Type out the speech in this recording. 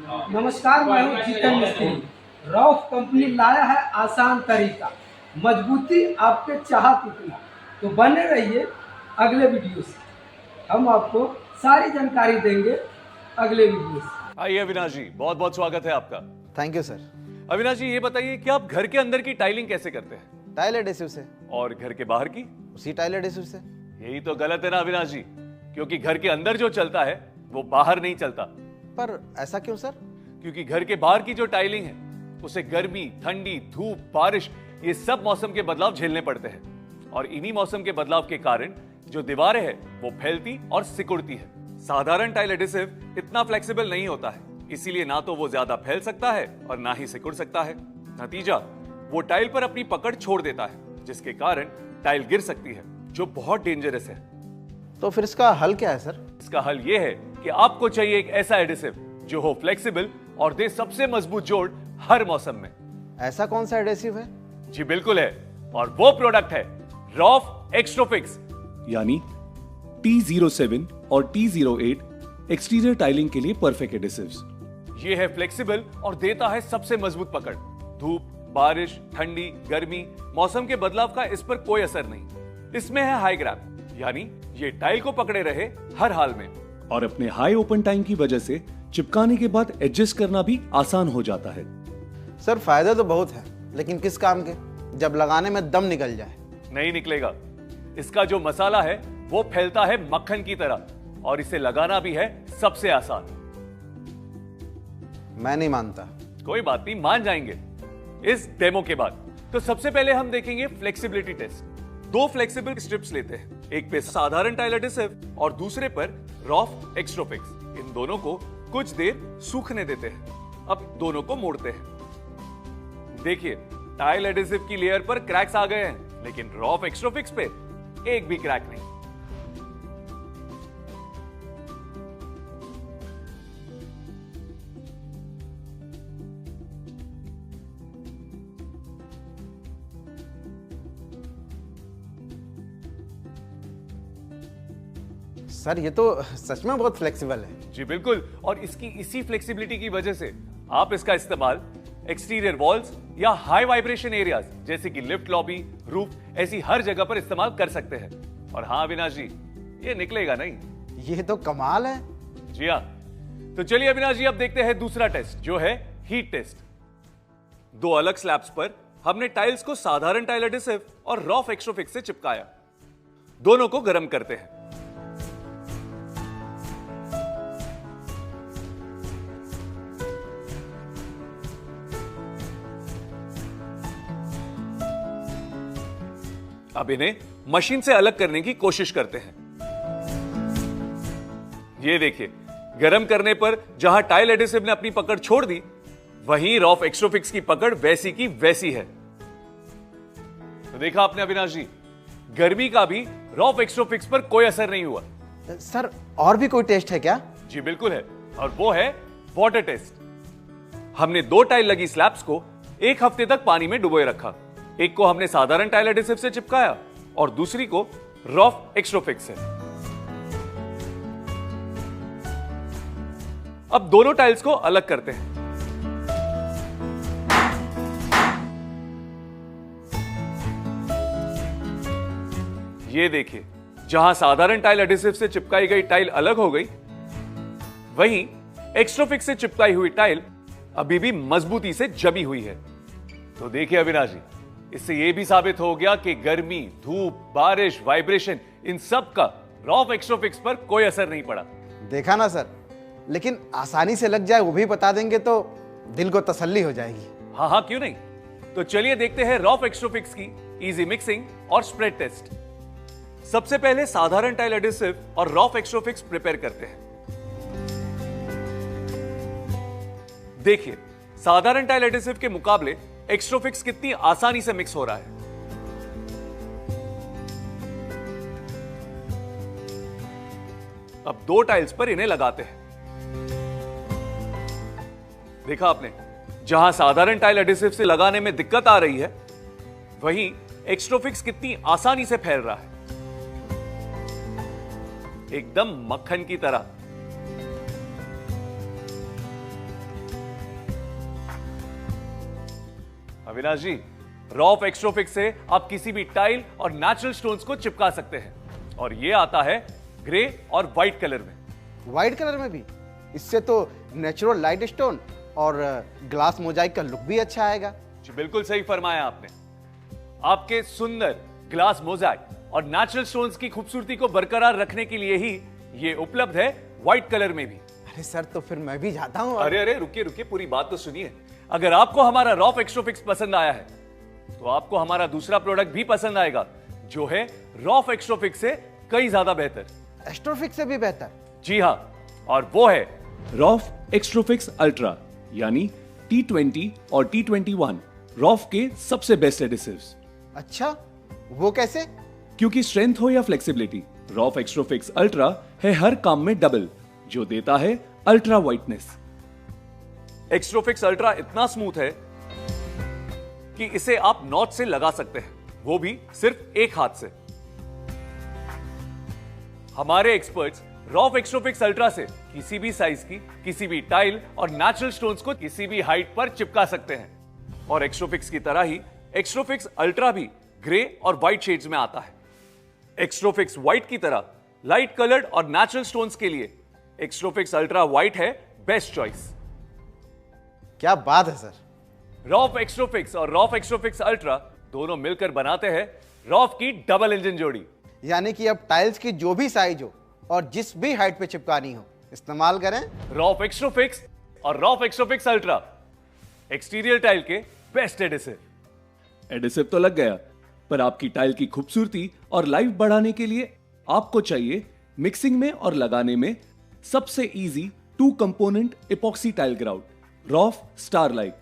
नमस्कार, मैं हूँ जीतन मिस्त्री। रॉफ कंपनी लाया है आसान तरीका, मजबूती आपके चाहत उतना। तो बने रहिए अगले वीडियो से, हम आपको सारी जानकारी देंगे अगले वीडियो से। आइए अविनाश जी, बहुत बहुत स्वागत है आपका। Thank you sir. Avinash ji, ये बताइए कि आप घर के अंदर की टाइलिंग कैसे करते हैं टाइल एडेसिव से। और घर के बाहर की? उसी टाइल एडेसिव से। यही तो गलत है ना अविनाश जी, क्योंकि घर के अंदर जो चलता है वो बाहर नहीं चलता। पर ऐसा क्यों सर? क्योंकि घर के बाहर की जो टाइलिंग है उसे गर्मी, ठंडी, धूप, बारिश, ये सब मौसम के बदलाव झेलने पड़ते हैं और इन्हीं मौसम के बदलाव के कारण जो दीवारें हैं वो फैलती और सिकुड़ती है। साधारण टाइल एडिसिव इतना फ्लेक्सिबल नहीं होता है, इसीलिए ना तो वो ज्यादा फैल सकता है और ना ही सिकुड़ सकता है। नतीजा, वो टाइल पर अपनी पकड़ छोड़ देता है, जिसके कारण टाइल गिर सकती है, जो बहुत डेंजरस है। तो फिर इसका हल क्या है सर? इसका हल ये है कि आपको चाहिए एक ऐसा एडिसिव जो हो फ्लेक्सिबल और दे सबसे मजबूत जोड़ हर मौसम में। ऐसा कौन सा एडेसिव है? जी बिल्कुल है, और वो प्रोडक्ट है रॉफ एक्स्ट्रोफिक्स, यानी T07 और T08 एक्सटीरियर टाइलिंग के लिए परफेक्ट एडिसिव्स। ये है फ्लेक्सिबल और देता है सबसे मजबूत पकड़। धूप, बारिश, ठंडी, गर्मी, मौसम के बदलाव का इस पर कोई असर नहीं। इसमें है हाई ग्रैप, यानी ये टाइल को पकड़े रहे हर हाल में। और अपने हाई ओपन टाइम की वजह से चिपकाने के बाद एडजस्ट करना भी आसान हो जाता है। सर फायदे तो बहुत है, लेकिन किस काम के, जब लगाने में दम निकल जाए? नहीं निकलेगा। इसका जो मसाला है वो फैलता है मक्खन की तरह, और इसे लगाना भी है सबसे आसान। मैं नहीं मानता। कोई बात नहीं, मान जाएंगे इस डेमो के बाद। तो सबसे पहले हम देखेंगे फ्लेक्सिबिलिटी टेस्ट। दो फ्लेक्सिबल स्ट्रिप्स लेते हैं, एक पे साधारण टाइल एडिसिव और दूसरे पर रॉफ एक्स्ट्रोफिक्स। इन दोनों को कुछ देर सूखने देते हैं। अब दोनों को मोड़ते हैं। देखिए, टाइल एडिसिव की लेयर पर क्रैक्स आ गए हैं, लेकिन रॉफ एक्स्ट्रोफिक्स पे एक भी क्रैक नहीं। सर ये तो सच में बहुत फ्लेक्सिबल है। जी बिल्कुल, और इसकी इसी फ्लेक्सिबिलिटी की वजह से आप इसका इस्तेमाल एक्सटीरियर वॉल्स या हाई वाइब्रेशन एरियाज जैसे कि लिफ्ट, लॉबी, रूफ, ऐसी हर जगह पर इस्तेमाल कर सकते हैं। और हाँ अविनाश जी, ये निकलेगा नहीं। ये तो कमाल है। जी हाँ। तो चलिए अविनाश जी, अब देखते हैं दूसरा टेस्ट, जो है हीट टेस्ट। दो अलग स्लैब्स पर हमने टाइल्स को साधारण टाइल एडिसिव और रॉफ एक्स्ट्रोफिक्स से चिपकाया। दोनों को गर्म करते हैं। अब इन्हें मशीन से अलग करने की कोशिश करते हैं। ये देखिए, गर्म करने पर जहां टाइल एडिसिव ने अपनी पकड़ छोड़ दी, वहीं रॉफ एक्स्ट्रोफिक्स की पकड़ वैसी की वैसी है। तो देखा आपने अविनाश जी, गर्मी का भी रॉफ एक्स्ट्रोफिक्स पर कोई असर नहीं हुआ। सर और भी कोई टेस्ट है क्या? जी बिल्कुल है, और वो है वाटर टेस्ट। हमने दो टाइल लगी स्लैब्स को एक हफ्ते तक पानी में डुबोए रखा। एक को हमने साधारण टाइल एडिसिव से चिपकाया और दूसरी को रॉफ एक्स्ट्रोफिक्स से। अब दोनों टाइल्स को अलग करते हैं। ये देखिए, जहां साधारण टाइल एडिसिव से चिपकाई गई टाइल अलग हो गई, वहीं एक्स्ट्रोफिक्स से चिपकाई हुई टाइल अभी भी मजबूती से जमी हुई है। तो देखिए अविनाश जी, इससे यह भी साबित हो गया कि गर्मी, धूप, बारिश, वाइब्रेशन, इन सब का रॉफ एक्स्ट्रोफिक्स पर कोई असर नहीं पड़ा। देखा ना सर, लेकिन आसानी से लग जाए वो भी बता देंगे तो दिल को तसल्ली हो जाएगी। हाँ हाँ, क्यों नहीं। तो चलिए देखते हैं रॉफ एक्स्ट्रोफिक्स की इजी मिक्सिंग और स्प्रेड टेस्ट। सबसे पहले साधारण टाइल एडिसिव और रॉफ एक्स्ट्रोफिक्स प्रिपेयर करते हैं। देखिए, साधारण टाइल एडिसिव के मुकाबले एक्स्ट्रोफिक्स कितनी आसानी से मिक्स हो रहा है। अब दो टाइल्स पर इन्हें लगाते हैं। देखा आपने, जहां साधारण टाइल एडिसिव से लगाने में दिक्कत आ रही है, वहीं एक्स्ट्रोफिक्स कितनी आसानी से फैल रहा है, एकदम मक्खन की तरह। अविनाश जी, रॉफ एक्स्ट्रोफिक्स से आप किसी भी टाइल और नेचुरल स्टोन्स को चिपका सकते हैं, और ये आता है ग्रे और व्हाइट कलर में। व्हाइट कलर में भी? इससे तो नेचुरल लाइट स्टोन और ग्लास मोजाइक का लुक भी अच्छा आएगा। जी बिल्कुल सही फरमाया आपने। आपके सुंदर ग्लास मोजाइक और नेचुरल स्टोन्स की खूबसूरती को बरकरार रखने के लिए ही ये उपलब्ध है व्हाइट कलर में भी। अरे सर, तो फिर मैं भी जाता हूँ। अरे अरे रुकिए रुकिए, पूरी बात तो सुनिए। अगर आपको हमारा रॉफ एक्स्ट्रोफिक्स पसंद आया है तो आपको हमारा दूसरा प्रोडक्ट भी पसंद आएगा, जो है रॉफ एक्स्ट्रोफिक्स से कई ज्यादा बेहतर। एस्ट्रोफिक्स से भी बेहतर? जी हां, और वो है रॉफ एक्स्ट्रोफिक्स अल्ट्रा, यानी T20 और T21 रॉफ के सबसे बेस्ट एडिसिव्स। अच्छा, वो कैसे? क्योंकि स्ट्रेंथ हो या फ्लेक्सिबिलिटी, रॉफ एक्स्ट्रोफिक्स अल्ट्रा है हर काम में डबल, जो देता है अल्ट्रा व्हाइटनेस। एक्स्ट्रोफिक्स अल्ट्रा इतना स्मूथ है कि इसे आप नॉच से लगा सकते हैं, वो भी सिर्फ एक हाथ से। हमारे एक्सपर्ट्स रॉफ एक्स्ट्रोफिक्स अल्ट्रा से किसी भी साइज की किसी भी टाइल और नेचुरल स्टोन्स को किसी भी हाइट पर चिपका सकते हैं। और एक्स्ट्रोफिक्स की तरह ही एक्स्ट्रोफिक्स अल्ट्रा भी ग्रे और व्हाइट शेड्स में आता है। एक्स्ट्रोफिक्स व्हाइट की तरह लाइट कलर्ड और नेचुरल स्टोन्स के लिए एक्स्ट्रोफिक्स अल्ट्रा व्हाइट है बेस्ट चॉइस। क्या बात है सर। रॉफ एक्स्ट्रोफिक्स और रॉफ एक्स्ट्रोफिक्स अल्ट्रा दोनों मिलकर बनाते हैं रॉफ की डबल इंजन जोड़ी। यानी कि अब टाइल्स की जो भी साइज हो और जिस भी हाइट पे चिपकानी हो, इस्तेमाल करें रॉफ एक्स्ट्रोफिक्स और रॉफ एक्स्ट्रोफिक्स अल्ट्रा, एक्सटीरियर टाइल के बेस्ट एडिसिव। एडिसिव तो लग गया, पर आपकी टाइल की खूबसूरती और लाइफ बढ़ाने के लिए आपको चाहिए मिक्सिंग में और लगाने में सबसे easy 2 component epoxy tile grout, rough starlight.